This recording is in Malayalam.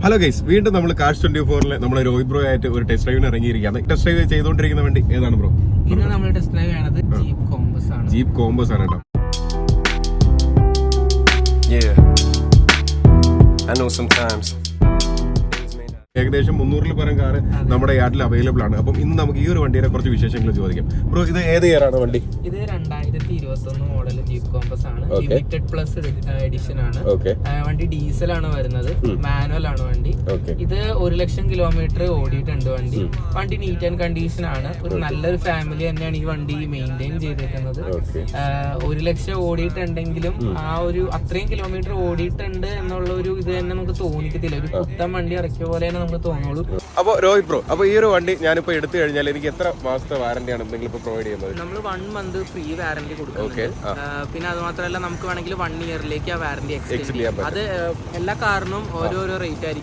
ഹലോ ഗൈസ്, വീണ്ടും നമ്മൾ കാഷ് 24 നമ്മുടെ രോഹിത് ബ്രോ ആയിട്ട് ഒരു ടെസ്റ്റ് ഡ്രൈവിന് ഇറങ്ങിയിരിക്കുകയാണ്. ടെസ്റ്റ് ഡ്രൈവ് ചെയ്തുകൊണ്ടിരിക്കുന്ന വണ്ടി ഏതാണ് ബ്രോ? ഇന്ന് നമ്മൾ ടെസ്റ്റ് ഡ്രൈവ് ചെയ്യണത് ജീപ്പ് കോമ്പസ് ആണ്. ജീപ്പ് കോമ്പസ് ആണ് കേട്ടോ. ഏകദേശം 300-ൽ പരം കാറ് നമ്മുടെ യാർഡിൽ അവൈലബിൾ ആണ്. അപ്പം ഇന്ന് നമുക്ക് ഈ ഒരു വണ്ടിയെ കുറച്ച് വിശേഷങ്ങൾ ചോദിക്കാം. ബ്രോ, ഇത് ഏത് ഇയറാണ് വണ്ടി? ഇത് 2021 മോഡൽ ജീപ്പ് കോമ്പസ് ആണ്. ലിമിറ്റഡ് പ്ലസ് എഡിഷൻ ആണ്. വണ്ടി ഡീസൽ ആണ് വരുന്നത്, മാനുവൽ ആണ് വണ്ടി. ഇത് 1,00,000 കിലോമീറ്റർ ഓടിയിട്ടുണ്ട് വണ്ടി. വണ്ടി നീറ്റ് ആൻഡ് കണ്ടീഷൻ ആണ്. ഒരു നല്ലൊരു ഫാമിലി തന്നെയാണ് ഈ വണ്ടി മെയിൻറ്റെയിൻ ചെയ്തേക്കുന്നത്. 1,00,000 ഓടിയിട്ടുണ്ടെങ്കിലും ആ ഒരു അത്രയും കിലോമീറ്റർ ഓടിയിട്ടുണ്ട് എന്നുള്ള ഒരു ഇത് തന്നെ നമുക്ക് തോന്നിക്കത്തില്ല. ഒരു പുത്തൻ വണ്ടി ഇറക്കിയ പോലെ തന്നെ നമുക്ക് തോന്നുള്ളൂ. അപ്പോൾ രോഹിത് ബ്രോ, അപ്പോൾ ഈ ഒരു വണ്ടി ഞാനിപ്പോൾ എടുത്തു കഴിഞ്ഞാൽ എനിക്ക് എത്ര മാസത്തെ വാറന്റിയാണ് എന്തെങ്കിലും ഇപ്പോൾ പ്രൊവൈഡ് ചെയ്യുന്നത്? നമ്മൾ 1 മന്ത് ഫ്രീ വാറന്റി കൊടുക്കുന്നുണ്ട്. പിന്നെ അത് മാത്രമല്ല നമുക്ക് വേണമെങ്കിൽ 1 ഇയറിലേക്ക് ആ വാറന്റി എക്സ്റ്റെൻഡ് ചെയ്യാം. അത് എല്ലാ കാറിനും ഓരോരോ റേറ്റ് ആയിരിക്കും.